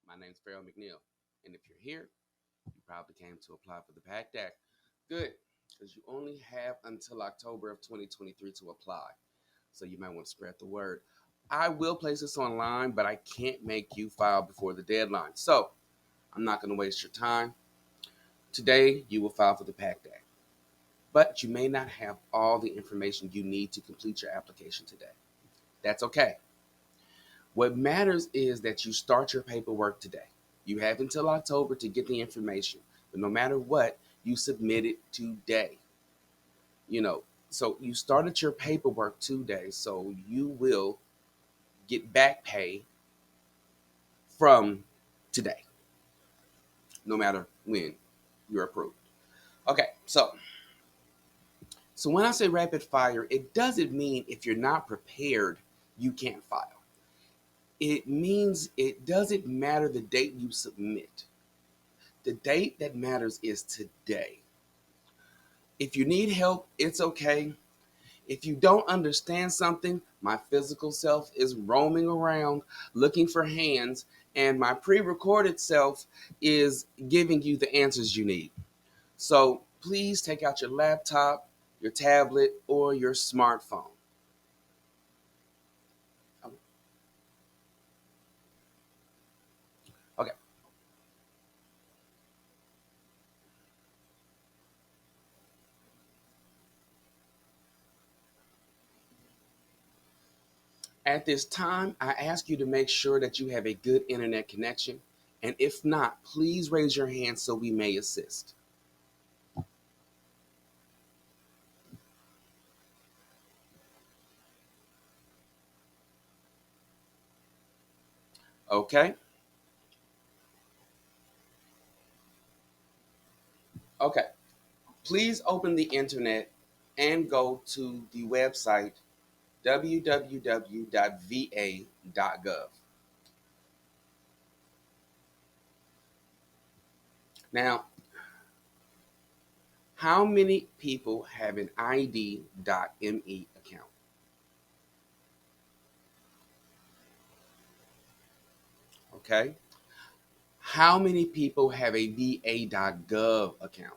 My name's Farrell McNeil, and if you're here, you probably came to apply for the PACT Act. Good, because you only have until October of 2023 to apply. So you might want to spread the word. I will place this online, but I can't make you file before the deadline. So I'm not going to waste your time. Today, you will file for the PACT Act, but you may not have all the information you need to complete your application today. That's okay. What matters is that you start your paperwork today. You have until October to get the information, but no matter what, you submit it today. You know, so you started your paperwork today, so you will get back pay from today, no matter when you're approved. Okay, so when I say rapid fire, it doesn't mean if you're not prepared, you can't file. It means it doesn't matter the date you submit. The date that matters is today. If you need help, it's okay. If you don't understand something, my physical self is roaming around looking for hands, and my pre recorded self is giving you the answers you need. So please take out your laptop, your tablet, or your smartphone. Okay. At this time, I ask you to make sure that you have a good internet connection. And if not, please raise your hand so we may assist. Okay? Okay. Please open the internet and go to the website www.va.gov. Now, how many people have an ID.me account? Okay. How many people have a va.gov account?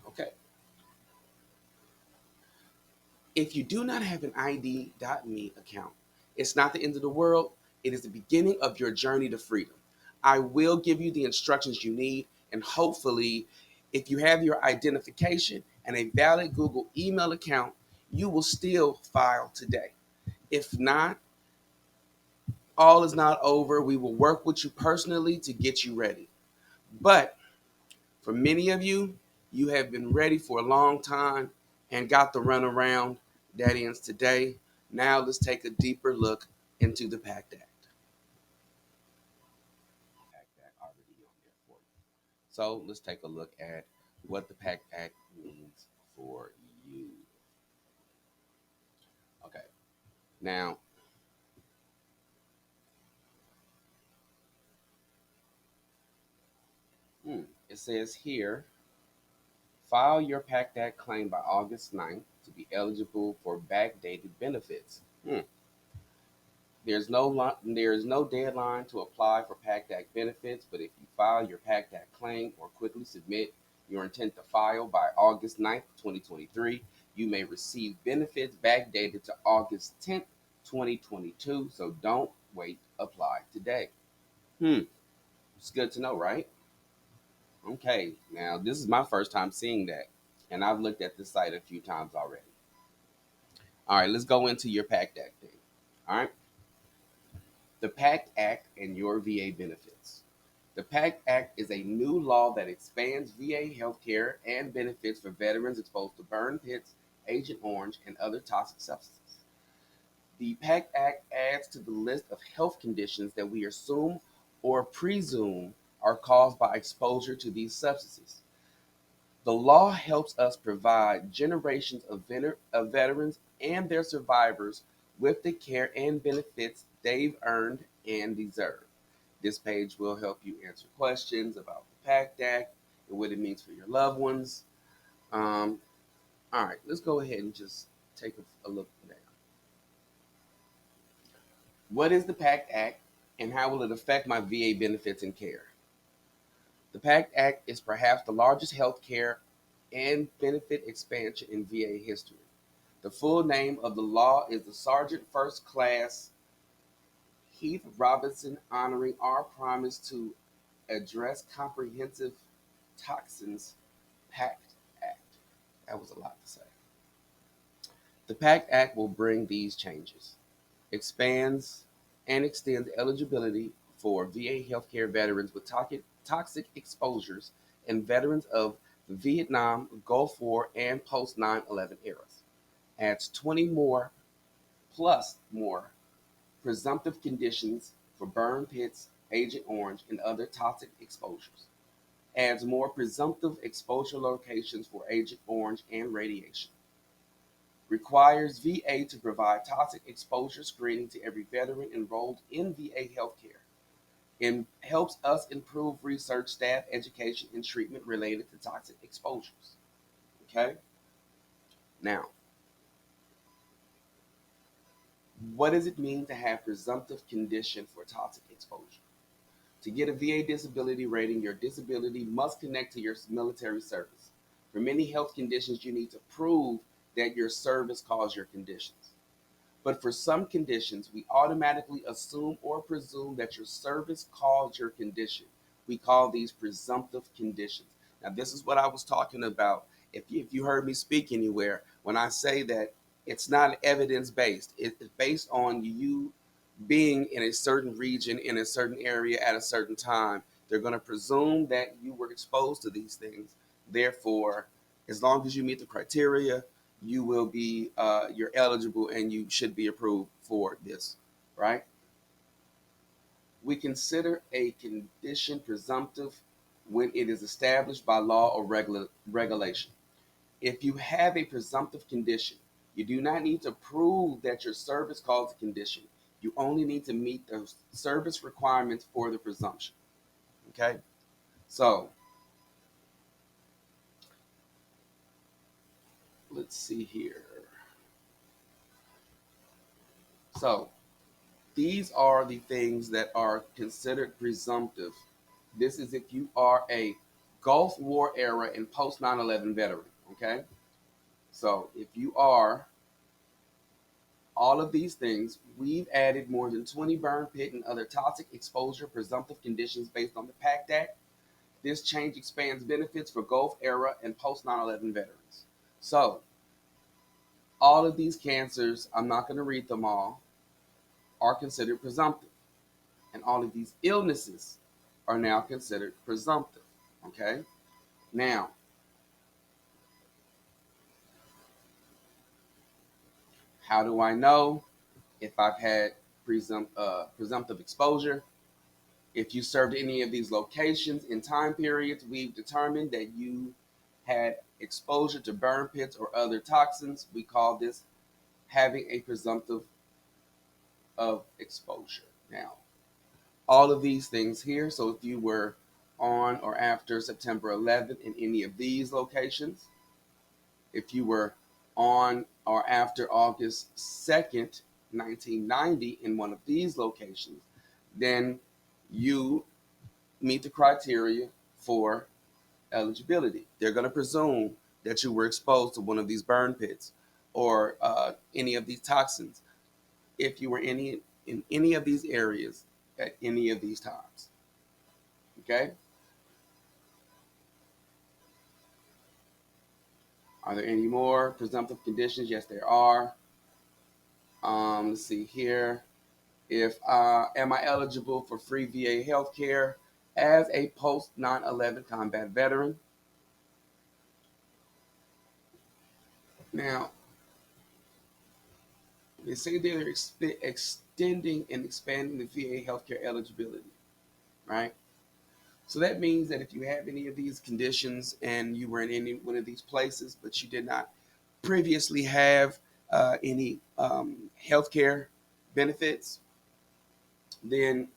Okay. If you do not have an ID.me account, it's not the end of the world. It is the beginning of your journey to freedom. I will give you the instructions you need, and hopefully, if you have your identification and a valid Google email account, you will still file today. If not, all is not over. We will work with you personally to get you ready. But for many of you, you have been ready for a long time and got the runaround. That ends today. Now let's take a deeper look into the PACT Act. PACT Act already on there for you. So let's take a look at what the PACT Act means for you. Okay. Now, it says here, file your PACT Act claim by August 9th to be eligible for backdated benefits. There is no deadline to apply for PACT Act benefits, but if you file your PACT Act claim or quickly submit your intent to file by August 9th, 2023, you may receive benefits backdated to August 10th, 2022. So don't wait, apply today. Hmm, it's good to know, right? Okay, now this is my first time seeing that, and I've looked at this site a few times already. All right, let's go into your PACT Act thing. All right. The PACT Act and your VA benefits. The PACT Act is a new law that expands VA healthcare and benefits for veterans exposed to burn pits, Agent Orange, and other toxic substances. The PACT Act adds to the list of health conditions that we assume or presume are caused by exposure to these substances. The law helps us provide generations of veterans and their survivors with the care and benefits they've earned and deserve. This page will help you answer questions about the PACT Act and what it means for your loved ones. Um, all right, let's go ahead and just take a look now. What is the PACT Act and how will it affect my VA benefits and care? The PACT Act is perhaps the largest health care and benefit expansion in VA history. The full name of the law is the Sergeant First Class Heath Robinson honoring our promise to address comprehensive toxins PACT Act. That was a lot to say. The PACT Act will bring these changes, expands and extends eligibility for VA healthcare veterans with toxic exposures and veterans of the Vietnam, Gulf War, and post 9/11 eras. Adds 20 more plus more presumptive conditions for burn pits, Agent Orange, and other toxic exposures. Adds more presumptive exposure locations for Agent Orange and radiation. Requires VA to provide toxic exposure screening to every veteran enrolled in VA healthcare. And helps us improve research, staff education, and treatment related to toxic exposures. Okay? Now, what does it mean to have presumptive condition for toxic exposure? To get a VA disability rating, your disability must connect to your military service. For many health conditions, you need to prove that your service caused your conditions. But for some conditions, we automatically assume or presume that your service caused your condition. We call these presumptive conditions. Now, this is what I was talking about. If you heard me speak anywhere, when I say that it's not evidence based, it's based on you being in a certain region, in a certain area at a certain time. They're going to presume that you were exposed to these things. Therefore, as long as you meet the criteria, you will be you're eligible and you should be approved for this, right? We consider a condition presumptive when it is established by law or regulation. If you have a presumptive condition, you do not need to prove that your service caused the condition. You only need to meet the service requirements for the presumption. Okay? So let's see here. So these are the things that are considered presumptive. This is if you are a Gulf War era and post 9/11 veteran. Okay? So if you are all of these things, we've added more than 20 burn pit and other toxic exposure presumptive conditions based on the PACT Act. This change expands benefits for Gulf era and post 9/11 veterans. So, all of these cancers, I'm not going to read them all, are considered presumptive. And all of these illnesses are now considered presumptive. Okay? Now, how do I know if I've had presumptive exposure? If you served any of these locations in time periods, we've determined that you had exposure to burn pits or other toxins. We call this having a presumptive of exposure. Now, all of these things here, so if you were on or after September 11th in any of these locations, if you were on or after August 2nd, 1990 in one of these locations, then you meet the criteria for eligibility. They're going to presume that you were exposed to one of these burn pits or any of these toxins if you were in any of these areas at any of these times. Okay? Are there any more presumptive conditions? Yes, there are. Let's see here. If am I eligible for free VA health care as a post 9/11 combat veteran? Now, they say they're extending and expanding the VA healthcare eligibility, right? So that means that if you have any of these conditions and you were in any one of these places, but you did not previously have any healthcare benefits, then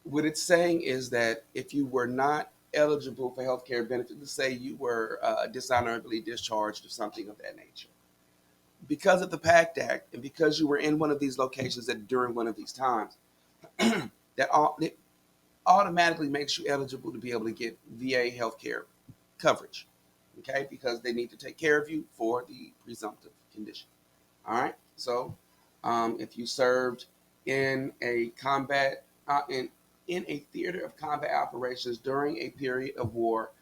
what it's saying is that if you were not eligible for healthcare benefits, let's say you were dishonorably discharged or something of that nature, because of the PACT Act and because you were in one of these locations that during one of these times, it automatically makes you eligible to be able to get VA healthcare coverage. Okay, because they need to take care of you for the presumptive condition. All right. So, if you served in a combat in a theater of combat operations during a period of war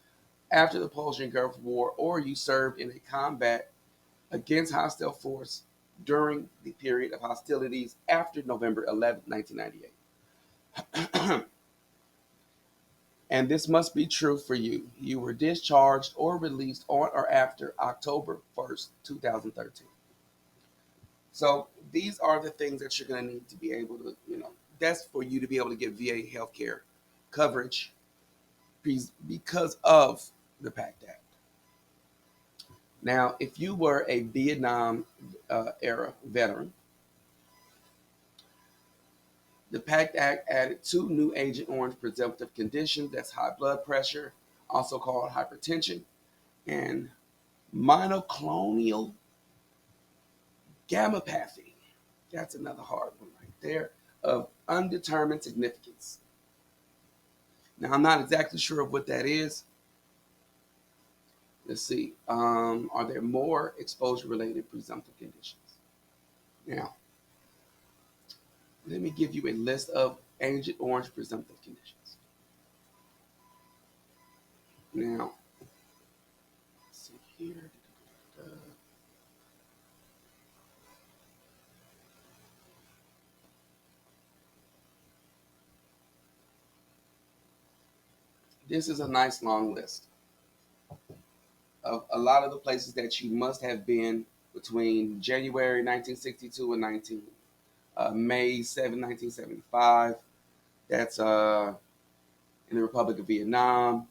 after the Persian Gulf War, or you served in a combat against hostile force during the period of hostilities after November 11th, 1998. And this must be true for you. You were discharged or released on or after October 1st, 2013. So these are the things that you're going to need to be able to, that's for you to be able to get VA healthcare coverage because of the PACT Act. Now, if you were a Vietnam era veteran, the PACT Act added two new Agent Orange presumptive conditions. That's high blood pressure, also called hypertension, and monoclonal gammopathy. That's another hard one right there, of undetermined significance. Now, I'm not exactly sure of what that is. Let's see. Are there more exposure-related presumptive conditions? Now, let me give you a list of Agent Orange presumptive conditions. Now, let's see here. This is a nice long list of a lot of the places that you must have been between January 1962 and May 7, 1975. That's in the Republic of Vietnam,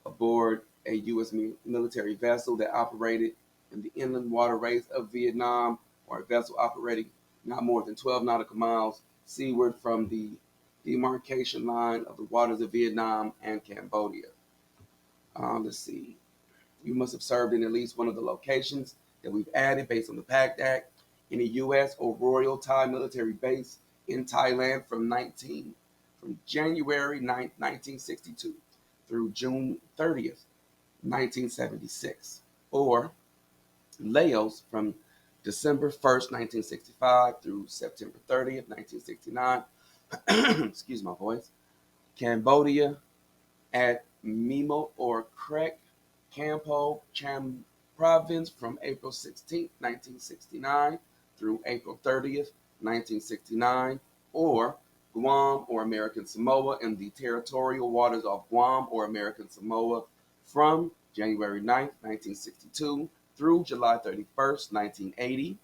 aboard a U.S. military vessel that operated in the inland waterways of Vietnam, or a vessel operating not more than 12 nautical miles seaward from the demarcation line of the waters of Vietnam and Cambodia. Let's see. You must have served in at least one of the locations that we've added based on the PACT Act in a U.S. or Royal Thai military base in Thailand from January 9th, 1962 through June 30th, 1976, or Laos from December 1st, 1965 through September 30th, 1969. Excuse my voice. Cambodia at Mimo or Krek Campo Cham province from April 16, 1969 through April 30th, 1969, or Guam or American Samoa in the territorial waters of Guam or American Samoa from January 9th, 1962 through July 31st, 1980,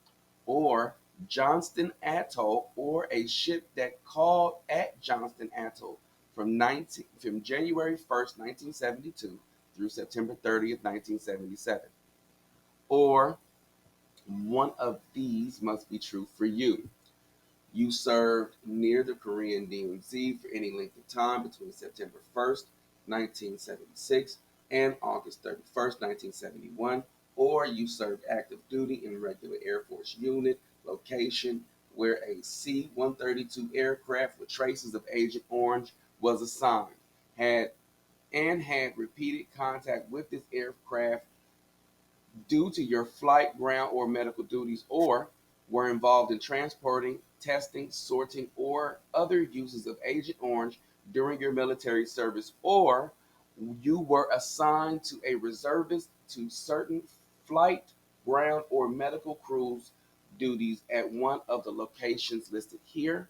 or Johnston Atoll or a ship that called at Johnston Atoll from January 1st, 1972 through September 30th, 1977. Or one of these must be true for you. You served near the Korean DMZ for any length of time between September 1st, 1976 and August 31st, 1971, or you served active duty in a regular Air Force unit location where a C-132 aircraft with traces of Agent Orange was assigned, had repeated contact with this aircraft due to your flight, ground, or medical duties, or were involved in transporting, testing, sorting, or other uses of Agent Orange during your military service, or you were assigned to a reservist to certain flight, ground, or medical crews duties at one of the locations listed here.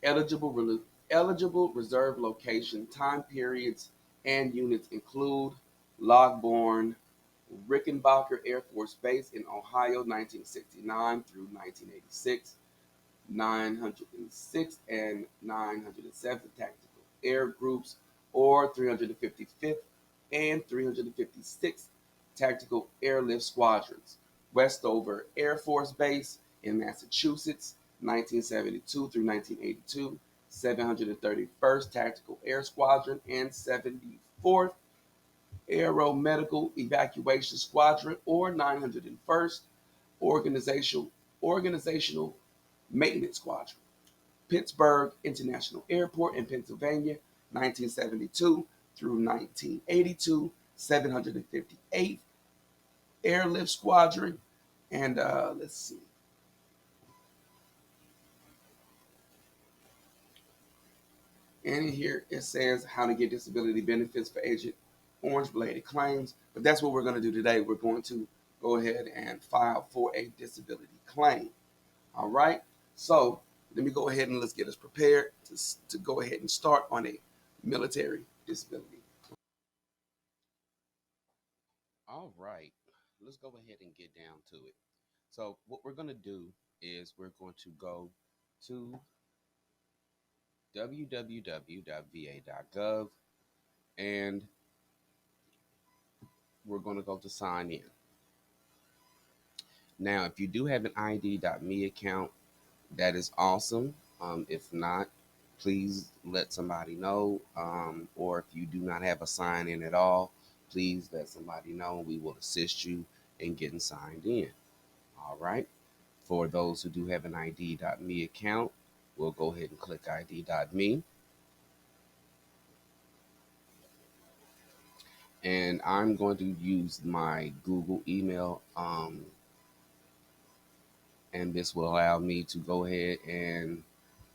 Eligible, eligible reserve location, time periods, and units include Logbourne, Rickenbacker Air Force Base in Ohio, 1969 through 1986, 906th and 907th Tactical Air Groups, or 355th and 356th Tactical Airlift Squadrons, Westover Air Force Base in Massachusetts, 1972 through 1982, 731st Tactical Air Squadron, and 74th 4th Aero Medical Evacuation Squadron, or 901st Organizational Maintenance Squadron, Pittsburgh International Airport in Pennsylvania, 1972 through 1982, 758th Airlift Squadron, and let's see. And in here it says how to get disability benefits for Agent Orange related claims. But that's what we're going to do today. We're going to go ahead and file for a disability claim. All right. So let me go ahead and let's get us prepared to go ahead and start on a military disability. All right. Let's go ahead and get down to it. So what we're going to do is we're going to go to www.va.gov and we're going to go to sign in. Now, if you do have an ID.me account, that is awesome. If not, please let somebody know. Or if you do not have a sign in at all, please let somebody know. We will assist you in getting signed in. All right. For those who do have an ID.me account, we'll go ahead and click ID.me. And I'm going to use my Google email. And this will allow me to go ahead and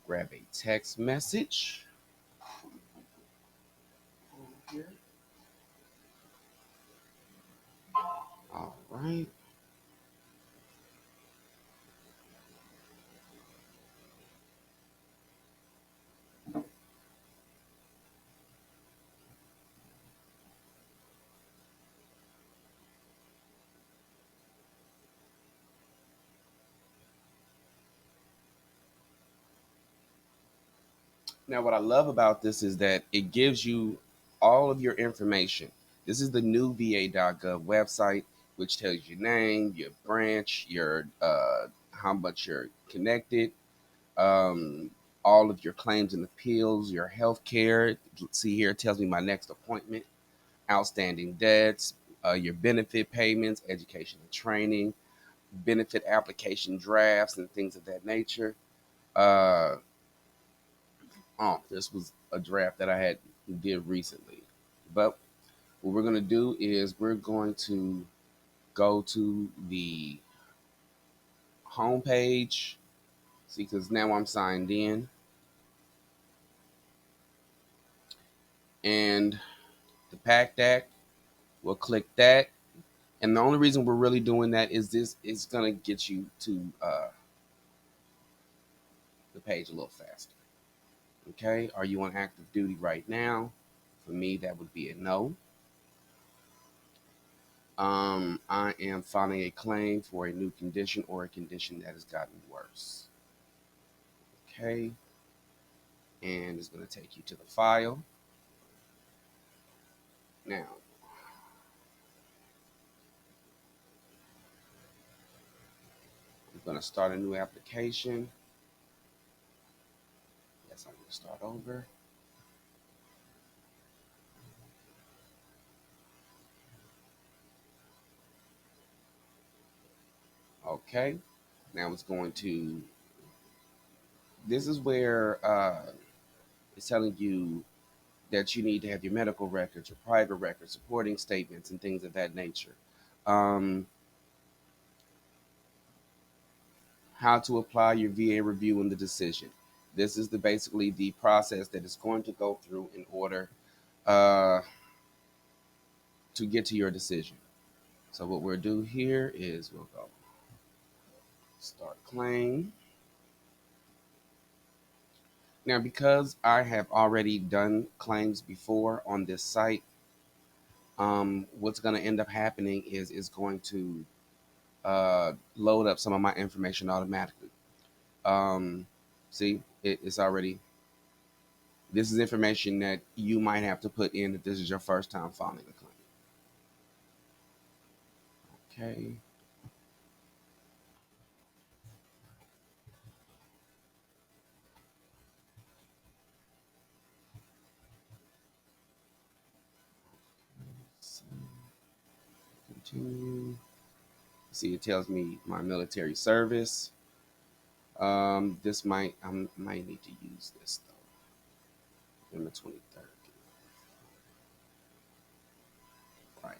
grab a text message. Here. All right. Now, what I love about this is that it gives you all of your information. This is the new va.gov website, which tells your name, your branch, your how much you're connected, um, all of your claims and appeals, your health care. See here, it tells me my next appointment, outstanding debts, your benefit payments, education and training, benefit application drafts, and things of that nature. Uh, this was a draft that I had did recently. But what we're going to do is we're going to go to the home page. See, because now I'm signed in. And the PACT Act, we'll click that. And the only reason we're really doing that is this is going to get you to the page a little faster. Okay, are you on active duty right now? For me, that would be a no. I am filing a claim for a new condition or a condition that has gotten worse. Okay, and it's going to take you to the file. Now, I'm going to start a new application. Yes, I'm going to start over. Okay, now it's going to, this is where it's telling you that you need to have your medical records, your private records, supporting statements, and things of that nature. Um, how to apply your VA review and the decision. This is basically the process that is going to go through in order uh, to get to your decision. So what we'll do here is we'll go start claim. Now, because I have already done claims before on this site, what's going to end up happening is it's going to load up some of my information automatically. Um, see, it's already, this is information that you might have to put in if this is your first time filing a claim. Okay. Continue. See, it tells me my military service. This might need to use this though. November 23rd. Right.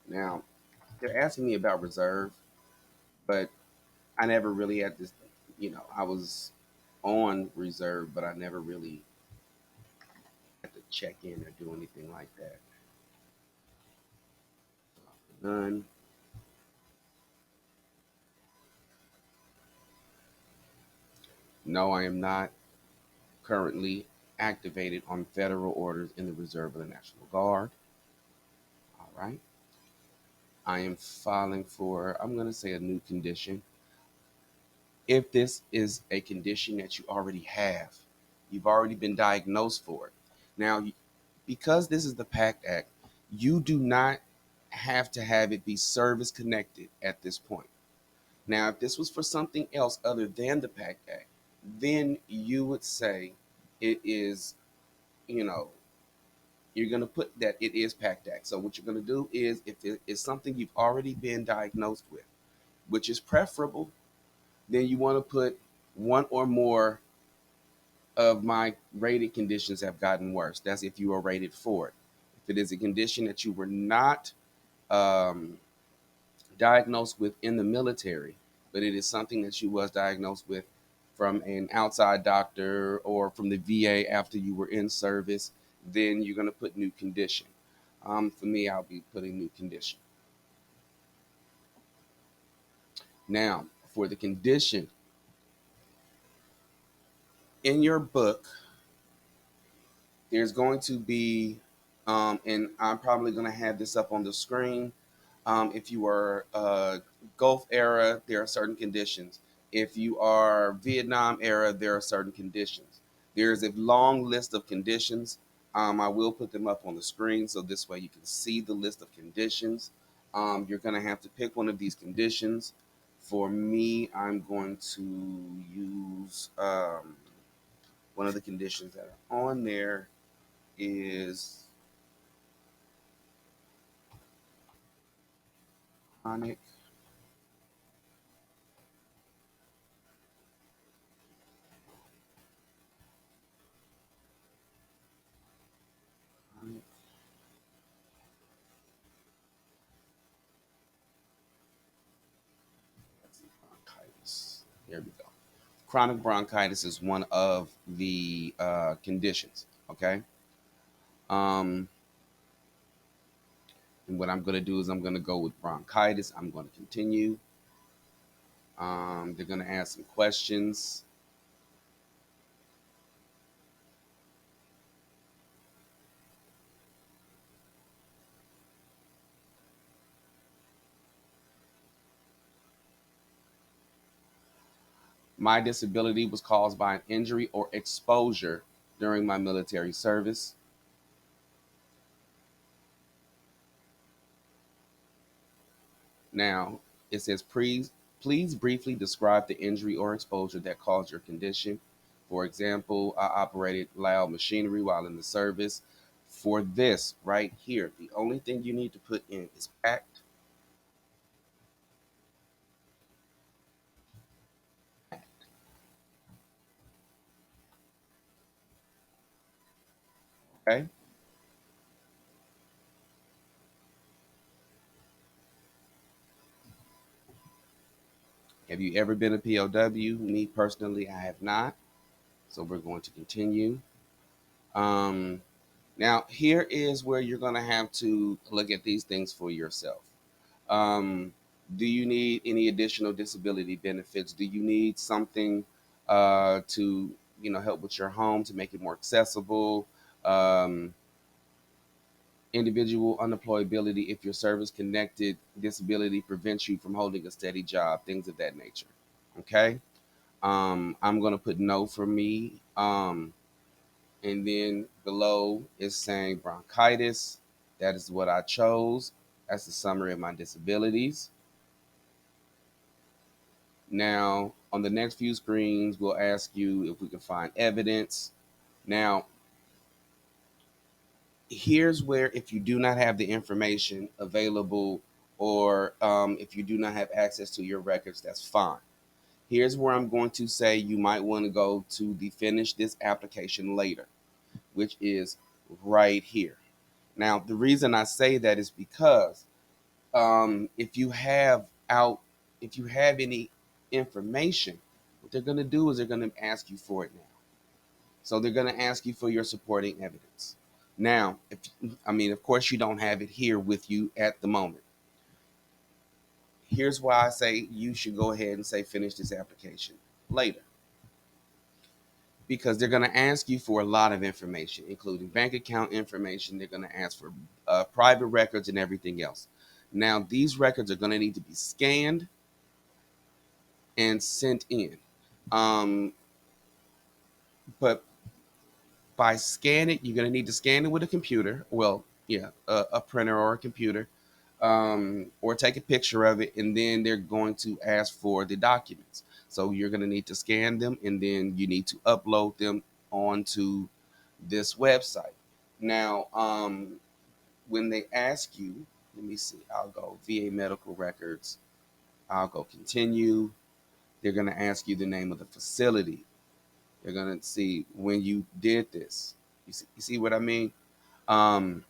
Now, they're asking me about reserve, but I never really had this, I was on reserve, but I never really had to check in or do anything like that. None. No, I am not currently activated on federal orders in the Reserve of the National Guard. All right. I am filing for, I'm going to say a new condition. If this is a condition that you already have, you've already been diagnosed for it. Now, because this is the PACT Act, you do not have to have it be service connected at this point. Now, if this was for something else other than the PACT Act, then you would say it is, you know, you're going to put that it is PACT Act. So what you're going to do is if it is something you've already been diagnosed with, which is preferable, then you want to put one or more of my rated conditions have gotten worse. That's if you are rated for it. If it is a condition that you were not um, diagnosed with in the military, but it is something that you was diagnosed with from an outside doctor or from the VA after you were in service, then you're going to put new condition. For me, I'll be putting new condition. Now, for the condition in your book, there's going to be, and I'm probably going to have this up on the screen. If you are Gulf era, there are certain conditions. If you are Vietnam era, there are certain conditions. There's a long list of conditions. I will put them up on the screen so this way you can see the list of conditions. You're going to have to pick one of these conditions. For me, I'm going to use one of the conditions that are on there is chronic. Chronic bronchitis. There we go. Chronic bronchitis is one of the conditions. Okay. Um, and what I'm going to do is I'm going to go with bronchitis. I'm going to continue. They're going to ask some questions. My disability was caused by an injury or exposure during my military service. Now, it says, please briefly describe the injury or exposure that caused your condition. For example, I operated loud machinery while in the service. For this right here, the only thing you need to put in is PACT. Okay. Have you ever been a POW? Me personally, I have not. So we're going to continue. Um, Now, here is where you're going to have to look at these things for yourself. Um, do you need any additional disability benefits? Do you need something to help with your home to make it more accessible? Um, Individual unemployability if your service connected disability prevents you from holding a steady job, things of that nature. Okay. I'm going to put no for me. And then below is saying bronchitis. That is what I chose. That's the summary of my disabilities. Now, On the next few screens, we'll ask you if we can find evidence. Now, here's where if you do not have the information available, or if you do not have access to your records, that's fine. Here's where I'm going to say you might want to go to the finish this application later, which is right here. Now, the reason I say that is because if you have out, if you have any information, what they're going to do is they're going to ask you for it now. So they're going to ask you for your supporting evidence. Now, if I mean, of course, you don't have it here with you at the moment. Here's why I say you should go ahead and say finish this application later, because they're going to ask you for a lot of information, including bank account information. They're going to ask for private records and everything else. Now, these records are going to need to be scanned and sent in. Um, but by scanning, you're going to need to scan it with a computer. Well, yeah, a printer or a computer, or take a picture of it, and then they're going to ask for the documents. So you're going to need to scan them, and then you need to upload them onto this website. Now, when they ask you, let me see, I'll go VA medical records, I'll go continue. They're going to ask you the name of the facility. They're going to see when you did this. You see what I mean? Um,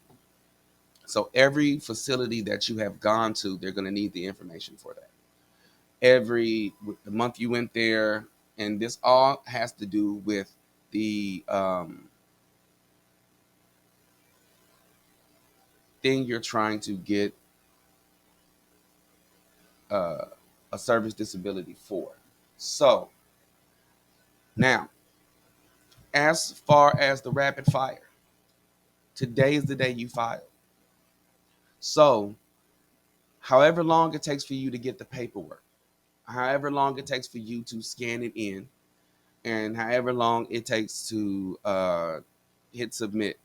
so every facility that you have gone to, they're going to need the information for that. Every the month you went there, and this all has to do with the thing you're trying to get uh, a service disability for. So now, as far as the rapid fire, today is the day you file. So, however long it takes for you to get the paperwork, however long it takes for you to scan it in, and however long it takes to hit submit,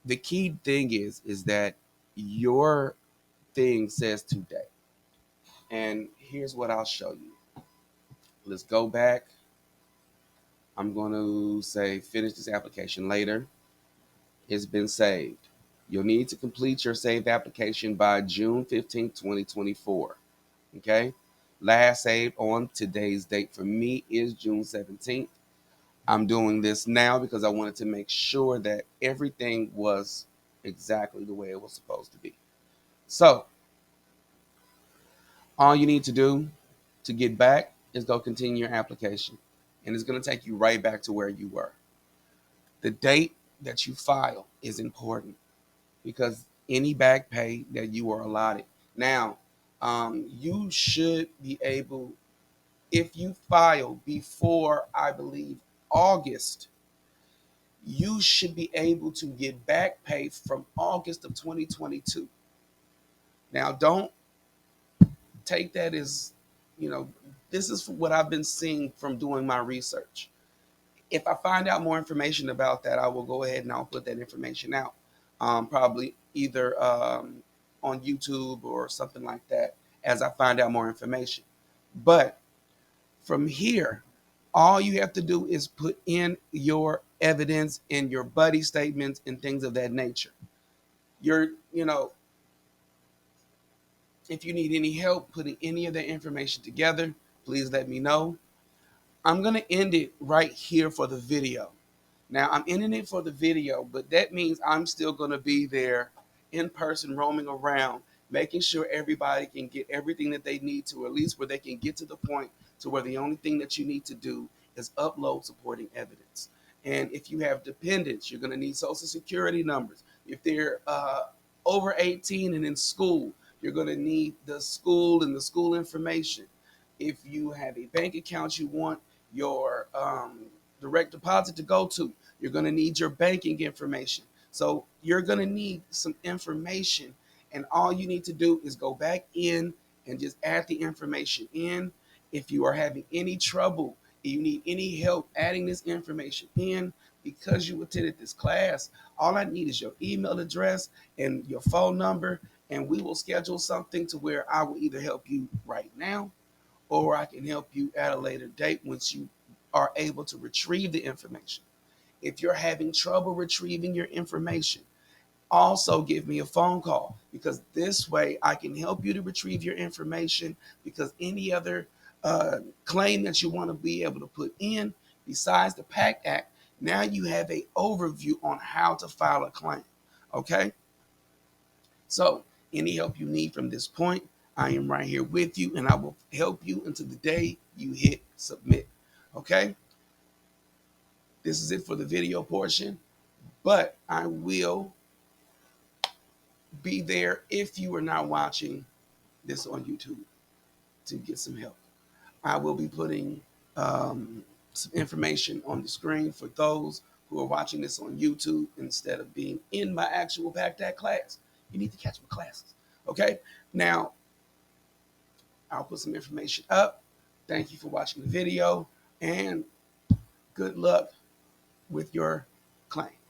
the key thing is that your thing says today. And here's what I'll show you. Let's go back. I'm going to say finish this application later. It's been saved. You'll need to complete your saved application by June 15th, 2024. Okay? Last saved on today's date for me is June 17th. I'm doing this now because I wanted to make sure that everything was exactly the way it was supposed to be. So, all you need to do to get back is go continue your application. And it's going to take you right back to where you were. The date that you file is important because any back pay that you are allotted. Now, you should be able, if you file before, I believe, August, you should be able to get back pay from August of 2022. Now, don't take that as, you know, this is what I've been seeing from doing my research. If I find out more information about that, I will go ahead and I'll put that information out, probably either on YouTube or something like that as I find out more information. But from here, all you have to do is put in your evidence in your buddy statements and things of that nature. You know, if you need any help putting any of that information together, please let me know. I'm going to end it right here for the video. Now, I'm ending it for the video, but that means I'm still going to be there in person, roaming around, making sure everybody can get everything that they need to, at least where they can get to the point to where the only thing that you need to do is upload supporting evidence. And if you have dependents, you're going to need social security numbers. If they're over 18 and in school, you're going to need the school and the school information. If you have a bank account you want your direct deposit to go to, you're going to need your banking information. So you're going to need some information, and all you need to do is go back in and just add the information in. If you are having any trouble, if you need any help adding this information in because you attended this class, all I need is your email address and your phone number, and we will schedule something to where I will either help you right now or I can help you at a later date once you are able to retrieve the information. If you're having trouble retrieving your information, also give me a phone call, because this way I can help you to retrieve your information, because any other claim that you want to be able to put in besides the PACT Act, now you have a overview on how to file a claim. Okay? So any help you need from this point, I am right here with you, and I will help you until the day you hit submit. Okay? This is it for the video portion, but I will be there if you are not watching this on YouTube to get some help. I will be putting some information on the screen for those who are watching this on YouTube instead of being in my actual PACT Act class. You need to catch my classes. Okay? Now, I'll put some information up. Thank you for watching the video, and good luck with your claim.